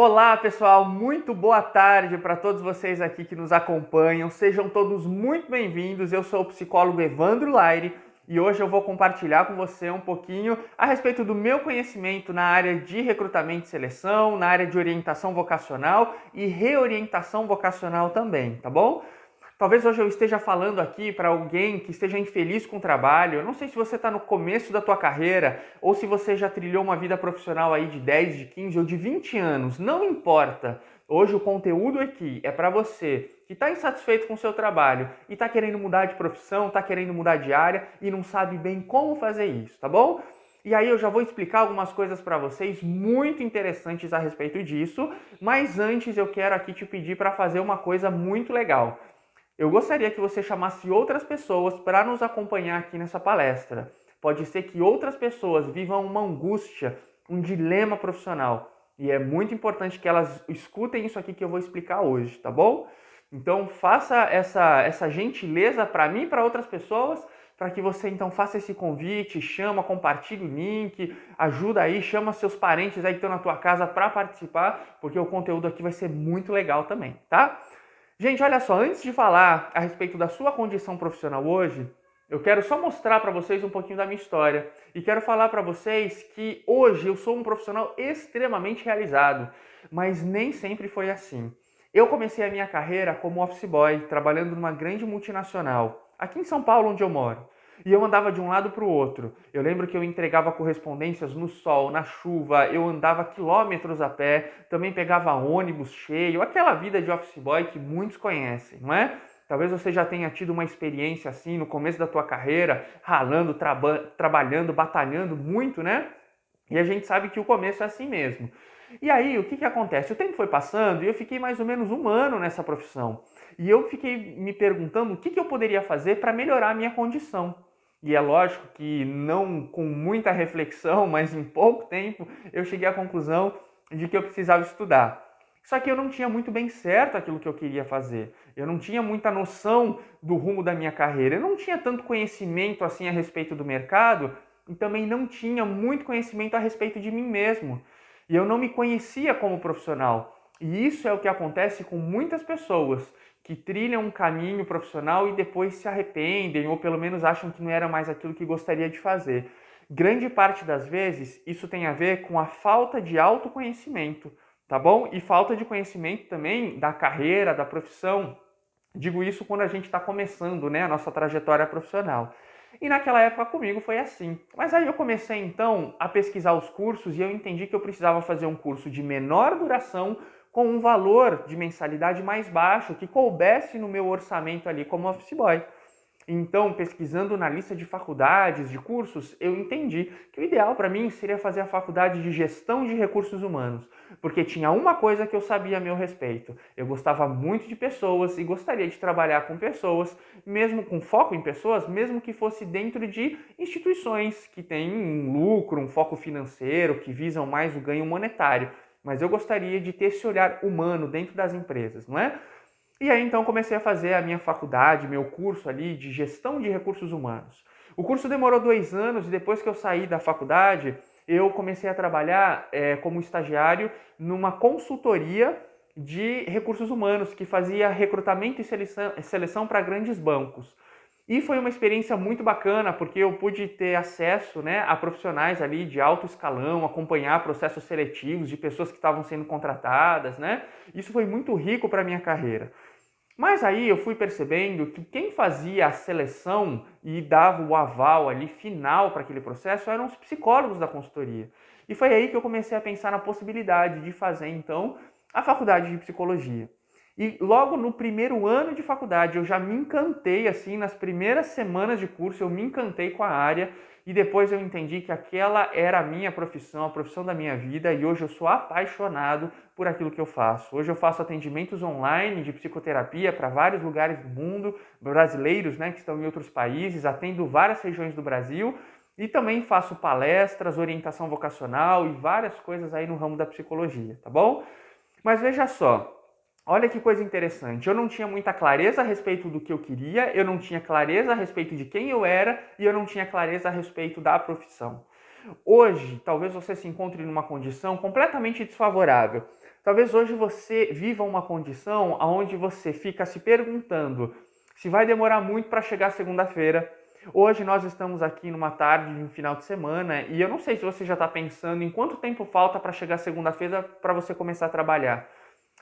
Olá pessoal, muito boa tarde para todos vocês aqui que nos acompanham. Sejam todos muito bem-vindos. Eu sou o psicólogo Evandro Laire e hoje eu vou compartilhar com você um pouquinho a respeito do meu conhecimento na área de recrutamento e seleção, na área de orientação vocacional e reorientação vocacional também, tá bom? Talvez hoje eu esteja falando aqui para alguém que esteja infeliz com o trabalho. Eu não sei se você está no começo da tua carreira ou se você já trilhou uma vida profissional aí de 10, de 15 ou de 20 anos. Não importa. Hoje o conteúdo aqui é para você que está insatisfeito com o seu trabalho e está querendo mudar de profissão, está querendo mudar de área e não sabe bem como fazer isso, tá bom? E aí eu já vou explicar algumas coisas para vocês muito interessantes a respeito disso, mas antes eu quero aqui te pedir para fazer uma coisa muito legal. Eu gostaria que você chamasse outras pessoas para nos acompanhar aqui nessa palestra. Pode ser que outras pessoas vivam uma angústia, um dilema profissional. E é muito importante que elas escutem isso aqui que eu vou explicar hoje, tá bom? Então faça essa gentileza para mim e para outras pessoas, para que você então faça esse convite, chama, compartilhe o link, ajuda aí, chama seus parentes aí que estão na tua casa para participar, porque o conteúdo aqui vai ser muito legal também, tá? Gente, olha só, antes de falar a respeito da sua condição profissional hoje, eu quero só mostrar para vocês um pouquinho da minha história e quero falar para vocês que hoje eu sou um profissional extremamente realizado, mas nem sempre foi assim. Eu comecei a minha carreira como office boy, trabalhando numa grande multinacional, aqui em São Paulo, onde eu moro. E eu andava de um lado para o outro. Eu lembro que eu entregava correspondências no sol, na chuva, eu andava quilômetros a pé, também pegava ônibus cheio, aquela vida de office boy que muitos conhecem, não é? Talvez você já tenha tido uma experiência assim no começo da tua carreira, ralando, trabalhando, batalhando muito, né? E a gente sabe que o começo é assim mesmo. E aí, o que acontece? O tempo foi passando e eu fiquei mais ou menos um ano nessa profissão. E eu fiquei me perguntando o que eu poderia fazer para melhorar a minha condição. E é lógico que não com muita reflexão, mas em pouco tempo, eu cheguei à conclusão de que eu precisava estudar. Só que eu não tinha muito bem certo aquilo que eu queria fazer. Eu não tinha muita noção do rumo da minha carreira. Eu não tinha tanto conhecimento assim a respeito do mercado e também não tinha muito conhecimento a respeito de mim mesmo. E eu não me conhecia como profissional. E isso é o que acontece com muitas pessoas que trilham um caminho profissional e depois se arrependem ou pelo menos acham que não era mais aquilo que gostaria de fazer. Grande parte das vezes isso tem a ver com a falta de autoconhecimento, tá bom? E falta de conhecimento também da carreira, da profissão. Digo isso quando a gente está começando, né, a nossa trajetória profissional. E naquela época comigo foi assim. Mas aí eu comecei então a pesquisar os cursos e eu entendi que eu precisava fazer um curso de menor duração com um valor de mensalidade mais baixo, que coubesse no meu orçamento ali como office boy. Então, pesquisando na lista de faculdades, de cursos, eu entendi que o ideal para mim seria fazer a faculdade de gestão de recursos humanos, porque tinha uma coisa que eu sabia a meu respeito. Eu gostava muito de pessoas e gostaria de trabalhar com pessoas, mesmo com foco em pessoas, mesmo que fosse dentro de instituições que têm um lucro, um foco financeiro, que visam mais o ganho monetário. Mas eu gostaria de ter esse olhar humano dentro das empresas, não é? E aí então comecei a fazer a minha faculdade, meu curso ali de gestão de recursos humanos. O curso demorou 2 anos e depois que eu saí da faculdade, eu comecei a trabalhar como estagiário numa consultoria de recursos humanos que fazia recrutamento e seleção para grandes bancos. E foi uma experiência muito bacana, porque eu pude ter acesso, né, a profissionais ali de alto escalão, acompanhar processos seletivos de pessoas que estavam sendo contratadas, né? Isso foi muito rico para a minha carreira. Mas aí eu fui percebendo que quem fazia a seleção e dava o aval ali final para aquele processo eram os psicólogos da consultoria. E foi aí que eu comecei a pensar na possibilidade de fazer então a faculdade de psicologia. E logo no primeiro ano de faculdade eu já me encantei, assim, nas primeiras semanas de curso eu me encantei com a área e depois eu entendi que aquela era a minha profissão, a profissão da minha vida e hoje eu sou apaixonado por aquilo que eu faço. Hoje eu faço atendimentos online de psicoterapia para vários lugares do mundo, brasileiros, né, que estão em outros países, atendo várias regiões do Brasil e também faço palestras, orientação vocacional e várias coisas aí no ramo da psicologia, tá bom? Mas veja só, olha que coisa interessante, eu não tinha muita clareza a respeito do que eu queria, eu não tinha clareza a respeito de quem eu era e eu não tinha clareza a respeito da profissão. Hoje, talvez você se encontre numa condição completamente desfavorável. Talvez hoje você viva uma condição onde você fica se perguntando se vai demorar muito para chegar segunda-feira. Hoje nós estamos aqui numa tarde de um final de semana e eu não sei se você já está pensando em quanto tempo falta para chegar segunda-feira para você começar a trabalhar.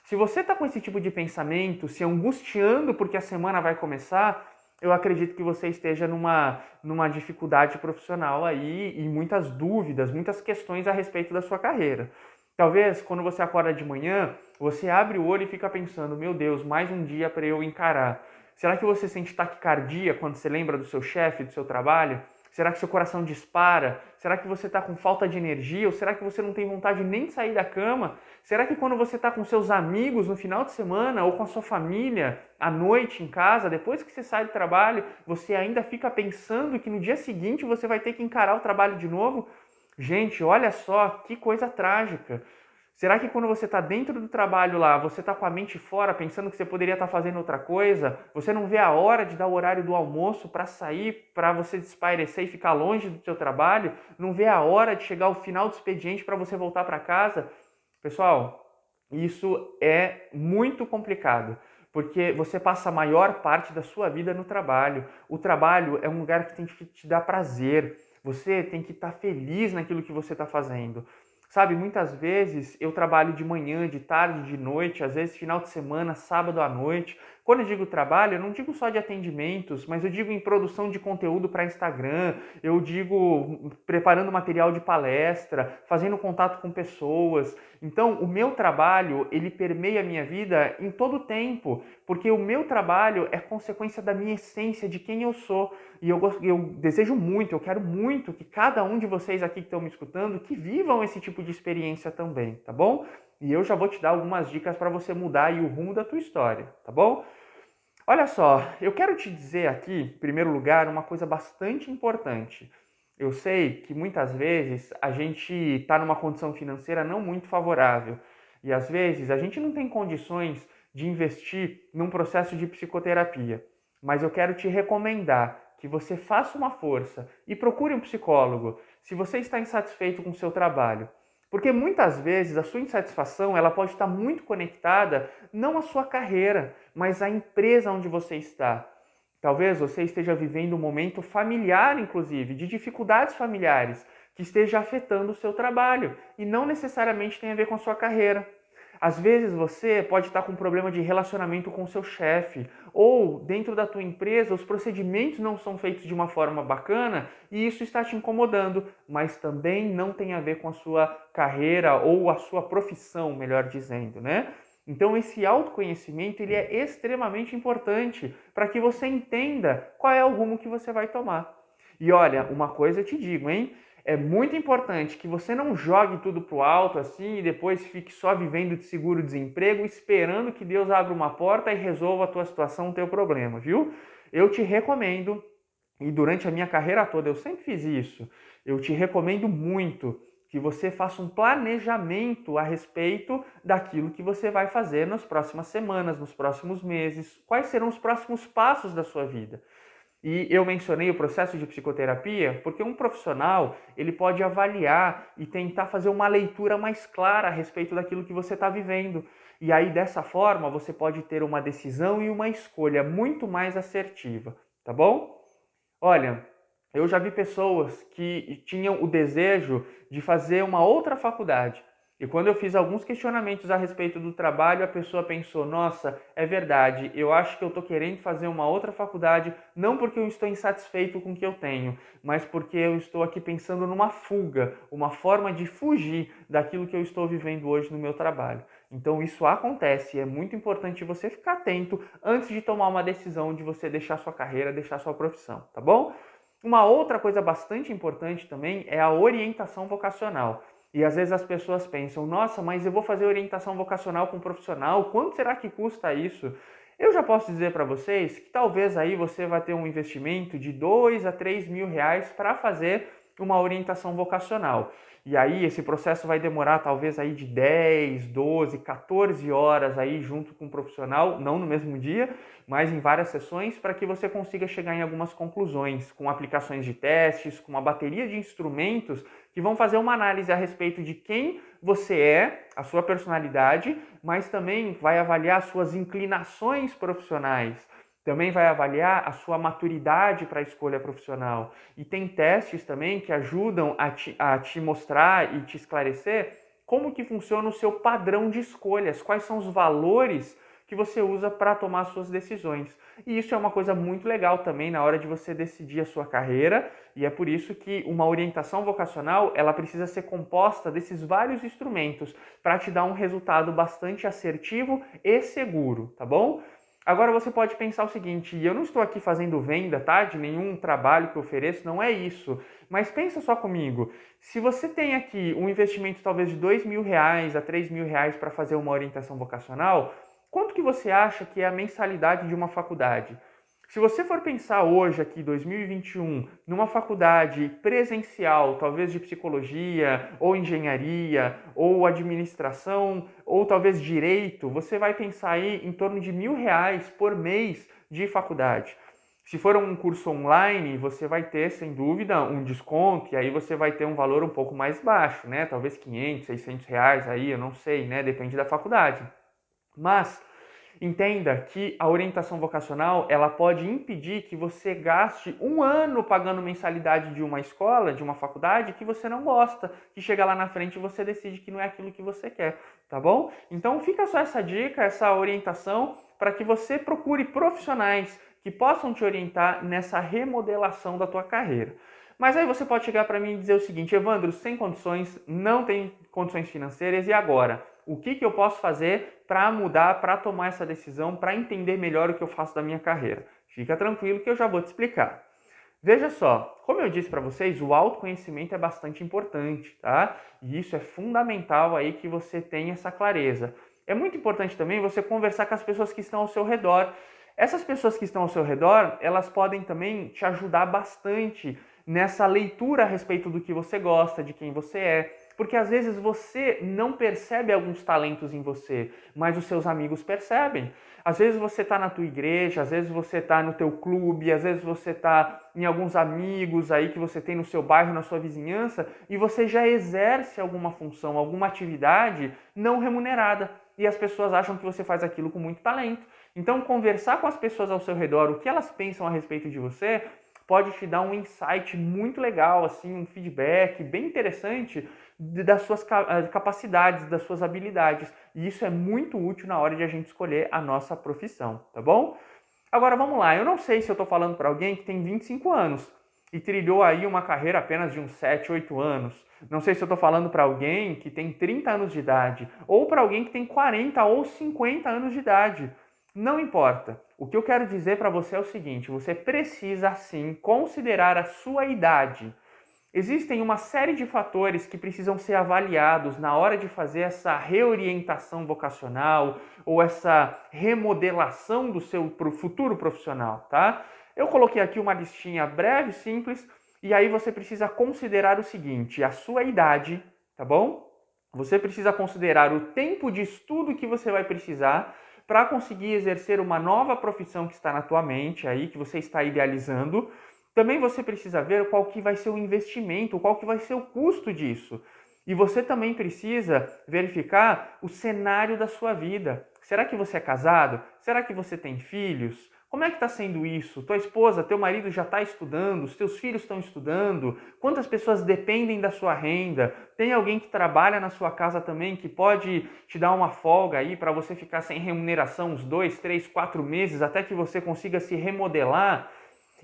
Se você está com esse tipo de pensamento, se angustiando porque a semana vai começar, eu acredito que você esteja numa dificuldade profissional aí e muitas dúvidas, muitas questões a respeito da sua carreira. Talvez quando você acorda de manhã, você abre o olho e fica pensando, meu Deus, mais um dia para eu encarar. Será que você sente taquicardia quando você lembra do seu chefe, do seu trabalho? Será que seu coração dispara? Será que você está com falta de energia? Ou será que você não tem vontade nem de sair da cama? Será que quando você está com seus amigos no final de semana ou com a sua família à noite em casa, depois que você sai do trabalho, você ainda fica pensando que no dia seguinte você vai ter que encarar o trabalho de novo? Gente, olha só que coisa trágica. Será que quando você está dentro do trabalho lá, você está com a mente fora, pensando que você poderia estar fazendo outra coisa? Você não vê a hora de dar o horário do almoço para sair, para você espairecer e ficar longe do seu trabalho? Não vê a hora de chegar ao final do expediente para você voltar para casa? Pessoal, isso é muito complicado, porque você passa a maior parte da sua vida no trabalho. O trabalho é um lugar que tem que te dar prazer. Você tem que estar feliz naquilo que você está fazendo. Sabe, muitas vezes eu trabalho de manhã, de tarde, de noite, às vezes final de semana, sábado à noite. Quando eu digo trabalho, eu não digo só de atendimentos, mas eu digo em produção de conteúdo para Instagram, eu digo preparando material de palestra, fazendo contato com pessoas. Então, o meu trabalho, ele permeia a minha vida em todo o tempo, porque o meu trabalho é consequência da minha essência, de quem eu sou. E eu desejo muito, eu quero muito que cada um de vocês aqui que estão me escutando, que vivam esse tipo de experiência também, tá bom? E eu já vou te dar algumas dicas para você mudar aí o rumo da tua história, tá bom? Olha só, eu quero te dizer aqui, em primeiro lugar, uma coisa bastante importante. Eu sei que muitas vezes a gente está numa condição financeira não muito favorável e às vezes a gente não tem condições de investir num processo de psicoterapia, mas eu quero te recomendar que você faça uma força e procure um psicólogo se você está insatisfeito com o seu trabalho. Porque muitas vezes a sua insatisfação ela pode estar muito conectada não à sua carreira, mas à empresa onde você está. Talvez você esteja vivendo um momento familiar, inclusive, de dificuldades familiares, que esteja afetando o seu trabalho e não necessariamente tem a ver com a sua carreira. Às vezes você pode estar com um problema de relacionamento com o seu chefe, ou dentro da tua empresa os procedimentos não são feitos de uma forma bacana e isso está te incomodando, mas também não tem a ver com a sua carreira ou a sua profissão, melhor dizendo, né? Então esse autoconhecimento ele é extremamente importante para que você entenda qual é o rumo que você vai tomar. E olha, uma coisa eu te digo, hein? É muito importante que você não jogue tudo pro alto assim e depois fique só vivendo de seguro-desemprego esperando que Deus abra uma porta e resolva a tua situação, o teu problema, viu? Eu te recomendo, e durante a minha carreira toda eu sempre fiz isso, eu te recomendo muito que você faça um planejamento a respeito daquilo que você vai fazer nas próximas semanas, nos próximos meses, quais serão os próximos passos da sua vida. E eu mencionei o processo de psicoterapia porque um profissional ele pode avaliar e tentar fazer uma leitura mais clara a respeito daquilo que você está vivendo. E aí, dessa forma, você pode ter uma decisão e uma escolha muito mais assertiva, tá bom? Olha, eu já vi pessoas que tinham o desejo de fazer uma outra faculdade. E quando eu fiz alguns questionamentos a respeito do trabalho, a pessoa pensou, nossa, é verdade, eu acho que eu estou querendo fazer uma outra faculdade, não porque eu estou insatisfeito com o que eu tenho, mas porque eu estou aqui pensando numa fuga, uma forma de fugir daquilo que eu estou vivendo hoje no meu trabalho. Então isso acontece e é muito importante você ficar atento antes de tomar uma decisão de você deixar sua carreira, deixar sua profissão, tá bom? Uma outra coisa bastante importante também é a orientação vocacional. E às vezes as pessoas pensam, nossa, mas eu vou fazer orientação vocacional com um profissional, quanto será que custa isso? Eu já posso dizer para vocês que talvez aí você vai ter um investimento de 2 a 3 mil reais para fazer uma orientação vocacional. E aí esse processo vai demorar talvez aí de 10, 12, 14 horas aí junto com o profissional, não no mesmo dia, mas em várias sessões para que você consiga chegar em algumas conclusões, com aplicações de testes, com uma bateria de instrumentos que vão fazer uma análise a respeito de quem você é, a sua personalidade, mas também vai avaliar as suas inclinações profissionais. Também vai avaliar a sua maturidade para a escolha profissional. E tem testes também que ajudam a te mostrar e te esclarecer como que funciona o seu padrão de escolhas, quais são os valores que você usa para tomar suas decisões. E isso é uma coisa muito legal também na hora de você decidir a sua carreira, e é por isso que uma orientação vocacional, ela precisa ser composta desses vários instrumentos para te dar um resultado bastante assertivo e seguro, tá bom? Agora você pode pensar o seguinte, e eu não estou aqui fazendo venda, tá? De nenhum trabalho que eu ofereço, não é isso. Mas pensa só comigo, se você tem aqui um investimento talvez de R$ 2.000 a R$ 3.000 para fazer uma orientação vocacional, quanto que você acha que é a mensalidade de uma faculdade? Se você for pensar hoje aqui, 2021, numa faculdade presencial, talvez de psicologia, ou engenharia, ou administração, ou talvez direito, você vai pensar aí em torno de R$ 1.000 por mês de faculdade. Se for um curso online, você vai ter, sem dúvida, um desconto, e aí você vai ter um valor um pouco mais baixo, né? Talvez R$ 500, R$ 600 aí, eu não sei, né? Depende da faculdade. Mas entenda que a orientação vocacional, ela pode impedir que você gaste um ano pagando mensalidade de uma escola, de uma faculdade, que você não gosta, que chega lá na frente e você decide que não é aquilo que você quer, tá bom? Então fica só essa dica, essa orientação, para que você procure profissionais que possam te orientar nessa remodelação da tua carreira. Mas aí você pode chegar para mim e dizer o seguinte, Evandro, sem condições, não tem condições financeiras, e agora? O que eu posso fazer para mudar, para tomar essa decisão, para entender melhor o que eu faço da minha carreira? Fica tranquilo que eu já vou te explicar. Veja só, como eu disse para vocês, o autoconhecimento é bastante importante, tá? E isso é fundamental aí que você tenha essa clareza. É muito importante também você conversar com as pessoas que estão ao seu redor. Essas pessoas que estão ao seu redor, elas podem também te ajudar bastante nessa leitura a respeito do que você gosta, de quem você é. Porque às vezes você não percebe alguns talentos em você, mas os seus amigos percebem. Às vezes você está na tua igreja, às vezes você está no teu clube, às vezes você está em alguns amigos aí que você tem no seu bairro, na sua vizinhança, e você já exerce alguma função, alguma atividade não remunerada. E as pessoas acham que você faz aquilo com muito talento. Então, conversar com as pessoas ao seu redor, o que elas pensam a respeito de você, pode te dar um insight muito legal, assim, um feedback bem interessante das suas capacidades, das suas habilidades. E isso é muito útil na hora de a gente escolher a nossa profissão, tá bom? Agora vamos lá, eu não sei se eu estou falando para alguém que tem 25 anos e trilhou aí uma carreira apenas de uns 7, 8 anos. Não sei se eu estou falando para alguém que tem 30 anos de idade ou para alguém que tem 40 ou 50 anos de idade. Não importa. O que eu quero dizer para você é o seguinte, você precisa sim considerar a sua idade. Existem uma série de fatores que precisam ser avaliados na hora de fazer essa reorientação vocacional ou essa remodelação do seu futuro profissional, tá? Eu coloquei aqui uma listinha breve, simples, e aí você precisa considerar o seguinte, a sua idade, tá bom? Você precisa considerar o tempo de estudo que você vai precisar para conseguir exercer uma nova profissão que está na tua mente aí, que você está idealizando. Também você precisa ver qual que vai ser o investimento, qual que vai ser o custo disso. E você também precisa verificar o cenário da sua vida. Será que você é casado? Será que você tem filhos? Como é que está sendo isso? Tua esposa, teu marido já está estudando? Os teus filhos estão estudando? Quantas pessoas dependem da sua renda? Tem alguém que trabalha na sua casa também que pode te dar uma folga aí para você ficar sem remuneração uns 2, 3, 4 meses até que você consiga se remodelar?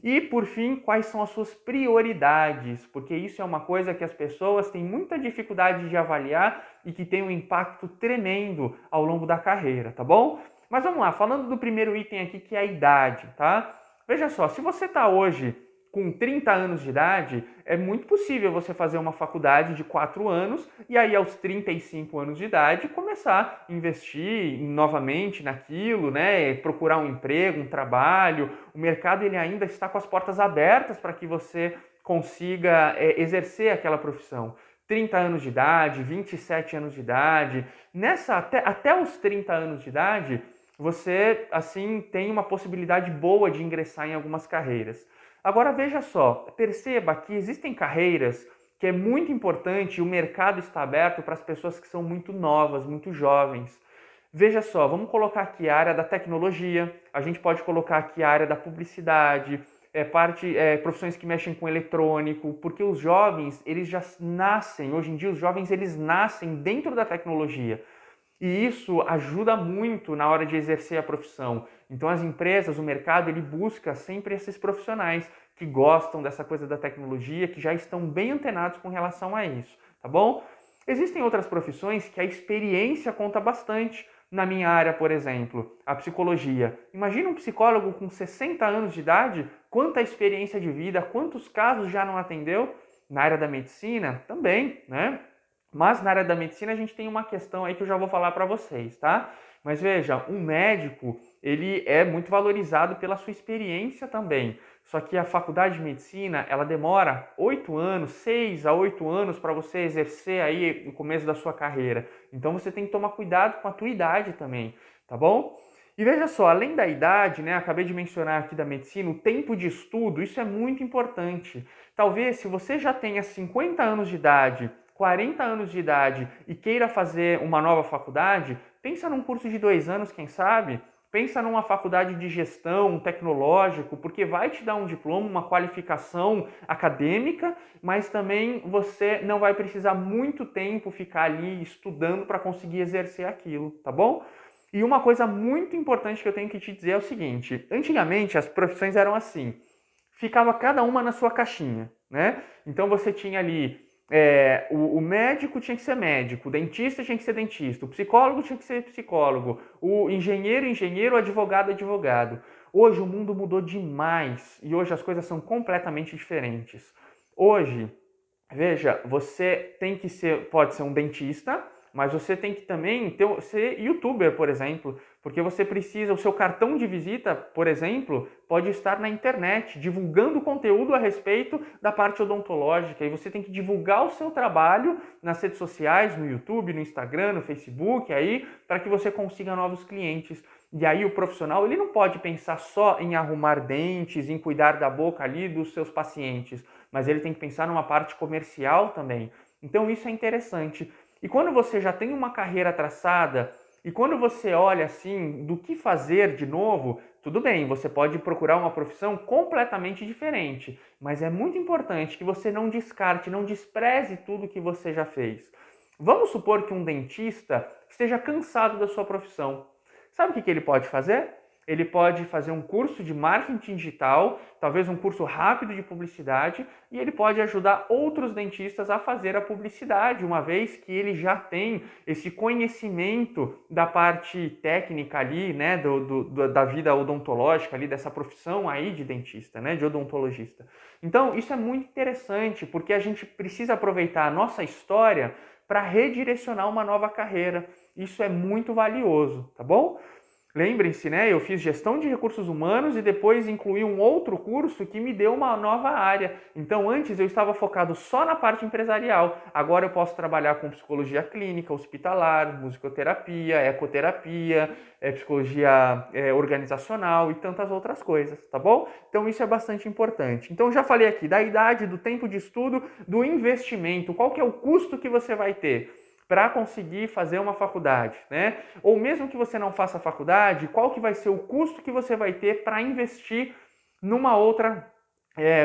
E, por fim, quais são as suas prioridades? Porque isso é uma coisa que as pessoas têm muita dificuldade de avaliar e que tem um impacto tremendo ao longo da carreira, tá bom? Mas vamos lá, falando do primeiro item aqui, que é a idade, tá? Veja só, se você está hoje com 30 anos de idade, é muito possível você fazer uma faculdade de 4 anos e aí aos 35 anos de idade começar a investir novamente naquilo, né? Procurar um emprego, um trabalho. O mercado ele ainda está com as portas abertas para que você consiga exercer aquela profissão. 30 anos de idade, 27 anos de idade, até os 30 anos de idade, você assim tem uma possibilidade boa de ingressar em algumas carreiras. Agora veja só, perceba que existem carreiras que que é muito importante e o mercado está aberto para as pessoas que são muito novas, muito jovens. Veja só, vamos colocar aqui a área da tecnologia, a gente pode colocar aqui a área da publicidade, profissões que mexem com eletrônico, porque os jovens, eles já nascem, hoje em dia os jovens eles nascem dentro da tecnologia. E isso ajuda muito na hora de exercer a profissão. Então as empresas, o mercado, ele busca sempre esses profissionais que gostam dessa coisa da tecnologia, que já estão bem antenados com relação a isso, tá bom? Existem outras profissões que a experiência conta bastante. Na minha área, por exemplo, a psicologia. Imagina um psicólogo com 60 anos de idade, quanta experiência de vida, quantos casos já não atendeu? Na área da medicina, também, né? Mas na área da medicina a gente tem uma questão aí que eu já vou falar para vocês, tá? Mas veja, um médico, ele é muito valorizado pela sua experiência também. Só que a faculdade de medicina, ela demora 8 anos, 6 a 8 anos para você exercer aí no começo da sua carreira. Então você tem que tomar cuidado com a tua idade também, tá bom? E veja só, além da idade, né, acabei de mencionar aqui da medicina, o tempo de estudo, isso é muito importante. Talvez se você já tenha 50 anos de idade, 40 anos de idade e queira fazer uma nova faculdade, pensa num curso de 2 anos, quem sabe? Pensa numa faculdade de gestão, tecnológico, porque vai te dar um diploma, uma qualificação acadêmica, mas também você não vai precisar muito tempo ficar ali estudando para conseguir exercer aquilo, tá bom? E uma coisa muito importante que eu tenho que te dizer é o seguinte, antigamente as profissões eram assim, ficava cada uma na sua caixinha, né? Então você tinha ali o médico tinha que ser médico, o dentista tinha que ser dentista, o psicólogo tinha que ser psicólogo, o engenheiro, o advogado, advogado. Hoje o mundo mudou demais e hoje as coisas são completamente diferentes. Hoje, veja, você tem que ser, pode ser um dentista, mas você tem que também ser youtuber, por exemplo, porque você precisa, o seu cartão de visita, por exemplo, pode estar na internet, divulgando conteúdo a respeito da parte odontológica, e você tem que divulgar o seu trabalho nas redes sociais, no YouTube, no Instagram, no Facebook, aí, para que você consiga novos clientes. E aí o profissional, ele não pode pensar só em arrumar dentes, em cuidar da boca ali dos seus pacientes, mas ele tem que pensar numa parte comercial também. Então isso é interessante. E quando você já tem uma carreira traçada, e quando você olha assim do que fazer de novo, tudo bem, você pode procurar uma profissão completamente diferente, mas é muito importante que você não descarte, não despreze tudo que você já fez. Vamos supor que um dentista esteja cansado da sua profissão. Sabe o que ele pode fazer? Ele pode fazer um curso de marketing digital, talvez um curso rápido de publicidade, e ele pode ajudar outros dentistas a fazer a publicidade, uma vez que ele já tem esse conhecimento da parte técnica ali, né, da vida odontológica ali, dessa profissão aí de dentista, né, de odontologista. Então, isso é muito interessante, porque a gente precisa aproveitar a nossa história para redirecionar uma nova carreira. Isso é muito valioso, tá bom? Lembrem-se, né? Eu fiz gestão de recursos humanos e depois incluí um outro curso que me deu uma nova área. Então, antes eu estava focado só na parte empresarial. Agora eu posso trabalhar com psicologia clínica, hospitalar, musicoterapia, ecoterapia, psicologia organizacional e tantas outras coisas, tá bom? Então, isso é bastante importante. Então, já falei aqui da idade, do tempo de estudo, do investimento. Qual que é o custo que você vai ter para conseguir fazer uma faculdade, né? Ou mesmo que você não faça faculdade, qual que vai ser o custo que você vai ter para investir numa outra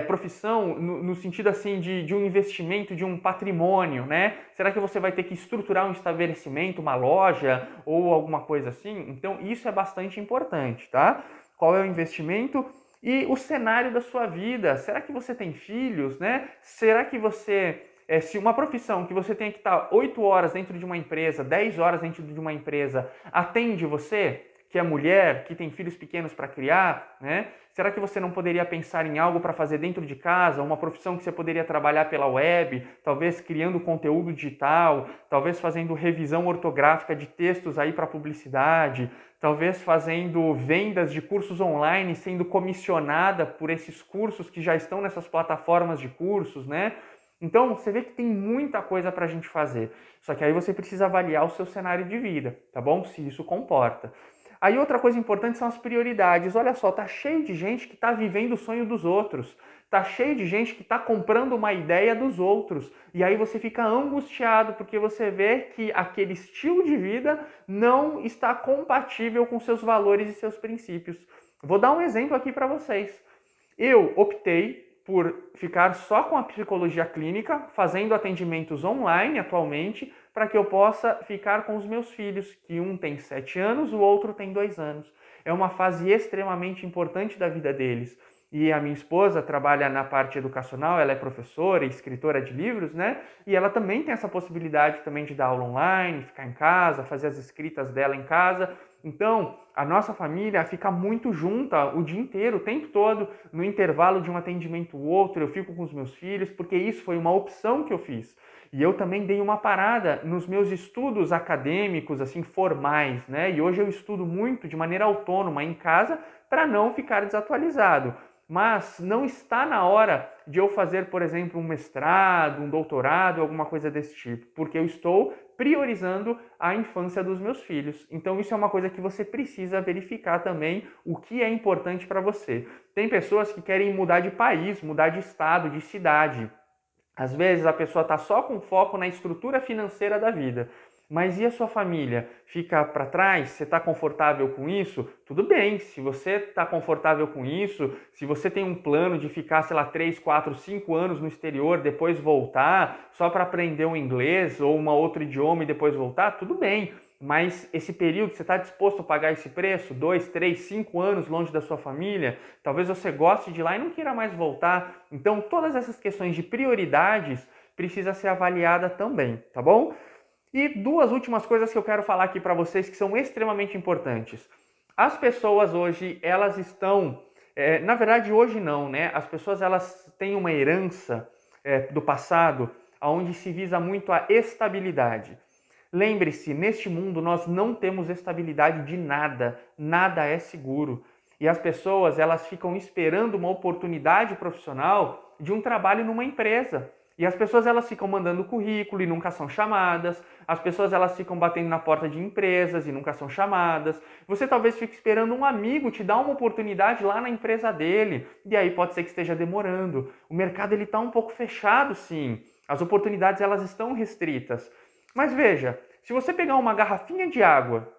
profissão, no sentido assim de um investimento, de um patrimônio, né? Será que você vai ter que estruturar um estabelecimento, uma loja ou alguma coisa assim? Então isso é bastante importante, tá? Qual é o investimento? E o cenário da sua vida. Será que você tem filhos, né? Será que você... se uma profissão que você tem que estar 8 horas dentro de uma empresa, 10 horas dentro de uma empresa, atende você, que é mulher, que tem filhos pequenos para criar, né? Será que você não poderia pensar em algo para fazer dentro de casa, uma profissão que você poderia trabalhar pela web, talvez criando conteúdo digital, talvez fazendo revisão ortográfica de textos aí para publicidade, talvez fazendo vendas de cursos online, sendo comissionada por esses cursos que já estão nessas plataformas de cursos, né? Então, você vê que tem muita coisa para a gente fazer. Só que aí você precisa avaliar o seu cenário de vida, tá bom? Se isso comporta. Aí outra coisa importante são as prioridades. Olha só, tá cheio de gente que está vivendo o sonho dos outros. Tá cheio de gente que está comprando uma ideia dos outros. E aí você fica angustiado porque você vê que aquele estilo de vida não está compatível com seus valores e seus princípios. Vou dar um exemplo aqui para vocês. Eu optei por ficar só com a psicologia clínica, fazendo atendimentos online atualmente, para que eu possa ficar com os meus filhos, que um tem 7 anos, o outro tem 2 anos. É uma fase extremamente importante da vida deles. E a minha esposa trabalha na parte educacional, ela é professora e escritora de livros, né? E ela também tem essa possibilidade também de dar aula online, ficar em casa, fazer as escritas dela em casa. Então, a nossa família fica muito junta o dia inteiro, o tempo todo, no intervalo de um atendimento ou outro, eu fico com os meus filhos, porque isso foi uma opção que eu fiz. E eu também dei uma parada nos meus estudos acadêmicos, assim, formais, né? E hoje eu estudo muito de maneira autônoma em casa para não ficar desatualizado. Mas não está na hora de eu fazer, por exemplo, um mestrado, um doutorado, alguma coisa desse tipo, porque eu estou priorizando a infância dos meus filhos. Então isso é uma coisa que você precisa verificar também o que é importante para você. Tem pessoas que querem mudar de país, mudar de estado, de cidade. Às vezes a pessoa está só com foco na estrutura financeira da vida. Mas e a sua família? Fica para trás? Você está confortável com isso? Tudo bem, se você está confortável com isso, se você tem um plano de ficar, sei lá, 3, 4, 5 anos no exterior, depois voltar, só para aprender um inglês ou um outro idioma e depois voltar, tudo bem. Mas esse período, você está disposto a pagar esse preço? 2, 3, 5 anos longe da sua família? Talvez você goste de lá e não queira mais voltar. Então, todas essas questões de prioridades precisam ser avaliadas também, tá bom? E duas últimas coisas que eu quero falar aqui para vocês que são extremamente importantes. As pessoas hoje, elas estão... na verdade, hoje não, né? As pessoas, elas têm uma herança do passado onde se visa muito a estabilidade. Lembre-se, neste mundo nós não temos estabilidade de nada. Nada é seguro. E as pessoas, elas ficam esperando uma oportunidade profissional de um trabalho numa empresa. E as pessoas, elas ficam mandando currículo e nunca são chamadas. As pessoas, elas ficam batendo na porta de empresas e nunca são chamadas. Você talvez fique esperando um amigo te dar uma oportunidade lá na empresa dele. E aí pode ser que esteja demorando. O mercado ele está um pouco fechado, sim. As oportunidades, elas estão restritas. Mas veja, se você pegar uma garrafinha de água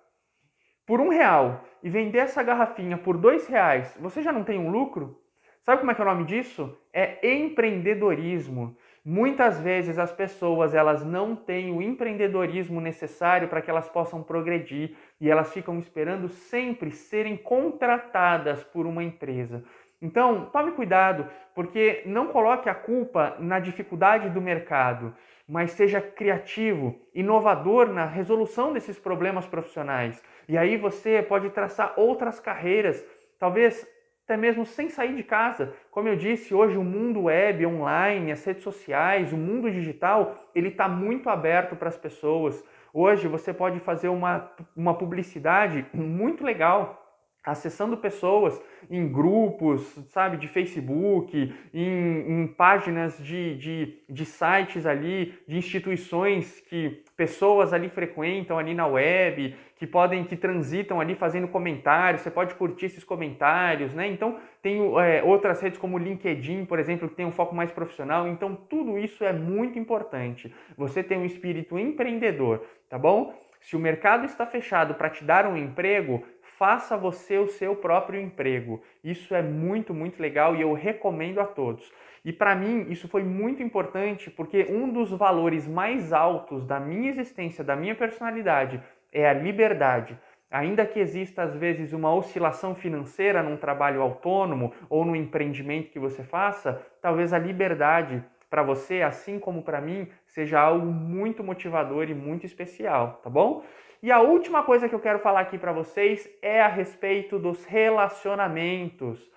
por R$1 e vender essa garrafinha por R$2, você já não tem um lucro? Sabe como é que é o nome disso? É empreendedorismo. Muitas vezes as pessoas, elas não têm o empreendedorismo necessário para que elas possam progredir e elas ficam esperando sempre serem contratadas por uma empresa. Então, tome cuidado, porque não coloque a culpa na dificuldade do mercado, mas seja criativo, inovador na resolução desses problemas profissionais. E aí você pode traçar outras carreiras, talvez até mesmo sem sair de casa. Como eu disse, hoje o mundo web, online, as redes sociais, o mundo digital, ele está muito aberto para as pessoas. Hoje você pode fazer uma publicidade muito legal, acessando pessoas em grupos, sabe, de Facebook, em páginas de sites ali, de instituições que pessoas ali frequentam ali na web, que transitam ali fazendo comentários, você pode curtir esses comentários, né? Então tem outras redes como o LinkedIn, por exemplo, que tem um foco mais profissional, então tudo isso é muito importante. Você tem um espírito empreendedor, tá bom? Se o mercado está fechado para te dar um emprego, faça você o seu próprio emprego. Isso é muito, muito legal e eu recomendo a todos. E para mim isso foi muito importante porque um dos valores mais altos da minha existência, da minha personalidade, é a liberdade. Ainda que exista às vezes uma oscilação financeira num trabalho autônomo ou no empreendimento que você faça, talvez a liberdade para você, assim como para mim, seja algo muito motivador e muito especial, tá bom? E a última coisa que eu quero falar aqui para vocês é a respeito dos relacionamentos.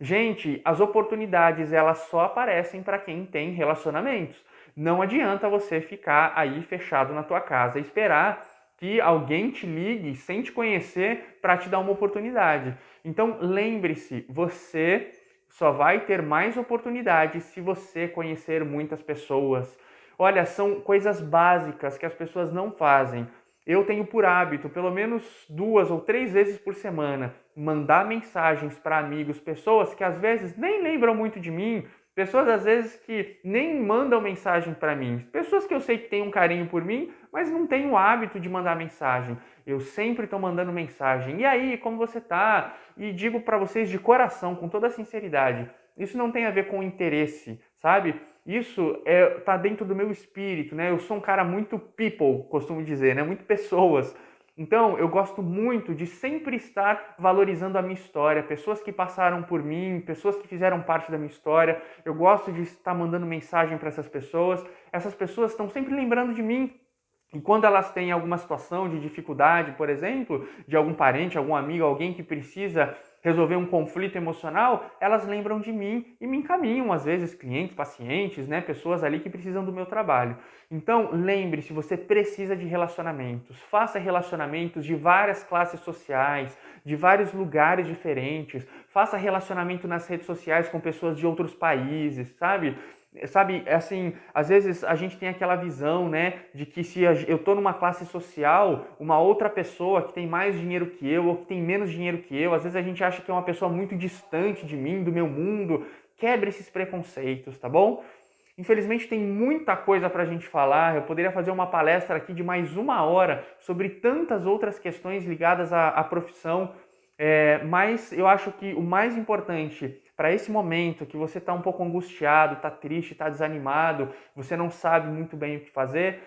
Gente, as oportunidades, elas só aparecem para quem tem relacionamentos. Não adianta você ficar aí fechado na tua casa e esperar que alguém te ligue sem te conhecer para te dar uma oportunidade. Então, lembre-se, você só vai ter mais oportunidades se você conhecer muitas pessoas. Olha, são coisas básicas que as pessoas não fazem. eu tenho por hábito, pelo menos 2 ou 3 vezes por semana, mandar mensagens para amigos, pessoas que às vezes nem lembram muito de mim, pessoas às vezes que nem mandam mensagem para mim, pessoas que eu sei que têm um carinho por mim, mas não têm o hábito de mandar mensagem. Eu sempre estou mandando mensagem. E aí, como você tá? E digo para vocês de coração, com toda a sinceridade, isso não tem a ver com interesse, sabe? Isso tá dentro do meu espírito, né? Eu sou um cara muito people, costumo dizer, né? Muito pessoas. Então, eu gosto muito de sempre estar valorizando a minha história, pessoas que passaram por mim, pessoas que fizeram parte da minha história. Eu gosto de estar mandando mensagem para essas pessoas. Essas pessoas estão sempre lembrando de mim. E quando elas têm alguma situação de dificuldade, por exemplo, de algum parente, algum amigo, alguém que precisa resolver um conflito emocional, elas lembram de mim e me encaminham, às vezes, clientes, pacientes, né, pessoas ali que precisam do meu trabalho. Então, lembre-se, você precisa de relacionamentos. Faça relacionamentos de várias classes sociais, de vários lugares diferentes. Faça relacionamento nas redes sociais com pessoas de outros países, sabe? Sabe, assim, às vezes a gente tem aquela visão, né, de que se eu tô numa classe social, uma outra pessoa que tem mais dinheiro que eu ou que tem menos dinheiro que eu, às vezes a gente acha que é uma pessoa muito distante de mim, do meu mundo. Quebre esses preconceitos, tá bom? Infelizmente tem muita coisa pra gente falar, eu poderia fazer uma palestra aqui de mais 1 hora sobre tantas outras questões ligadas à profissão, mas eu acho que o mais importante para esse momento que você está um pouco angustiado, está triste, está desanimado, você não sabe muito bem o que fazer,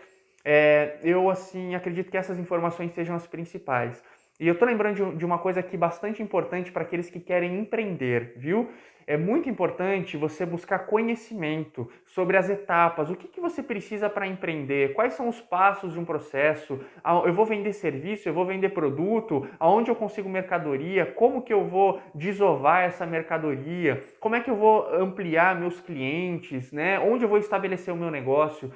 eu assim acredito que essas informações sejam as principais. E eu estou lembrando de uma coisa aqui bastante importante para aqueles que querem empreender, viu? É muito importante você buscar conhecimento sobre as etapas, o que você precisa para empreender, quais são os passos de um processo, eu vou vender serviço, eu vou vender produto, aonde eu consigo mercadoria, como que eu vou desovar essa mercadoria, como é que eu vou ampliar meus clientes, né? Onde eu vou estabelecer o meu negócio.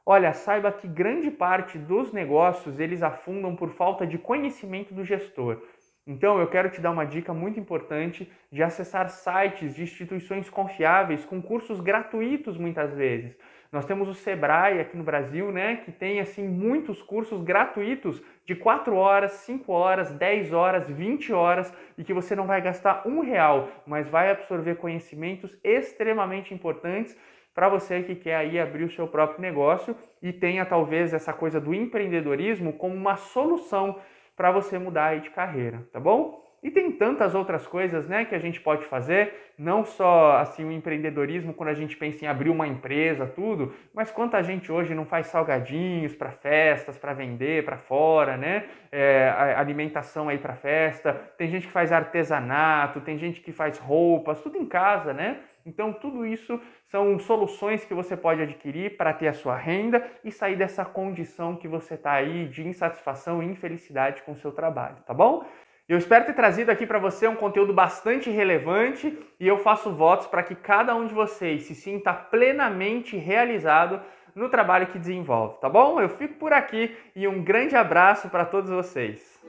Olha, saiba que grande parte dos negócios eles afundam por falta de conhecimento do gestor. Então, eu quero te dar uma dica muito importante de acessar sites de instituições confiáveis com cursos gratuitos muitas vezes. Nós temos o Sebrae aqui no Brasil, né, que tem assim muitos cursos gratuitos de 4 horas, 5 horas, 10 horas, 20 horas e que você não vai gastar R$ 1, mas vai absorver conhecimentos extremamente importantes para você que quer aí abrir o seu próprio negócio e tenha talvez essa coisa do empreendedorismo como uma solução para você mudar aí de carreira, tá bom? E tem tantas outras coisas, né, que a gente pode fazer, não só assim o empreendedorismo quando a gente pensa em abrir uma empresa, tudo, mas quanta gente hoje não faz salgadinhos para festas, para vender para fora, né? Alimentação aí para festa, tem gente que faz artesanato, tem gente que faz roupas, tudo em casa, né? Então tudo isso são soluções que você pode adquirir para ter a sua renda e sair dessa condição que você está aí de insatisfação e infelicidade com o seu trabalho, tá bom? Eu espero ter trazido aqui para você um conteúdo bastante relevante e eu faço votos para que cada um de vocês se sinta plenamente realizado no trabalho que desenvolve, tá bom? Eu fico por aqui e um grande abraço para todos vocês.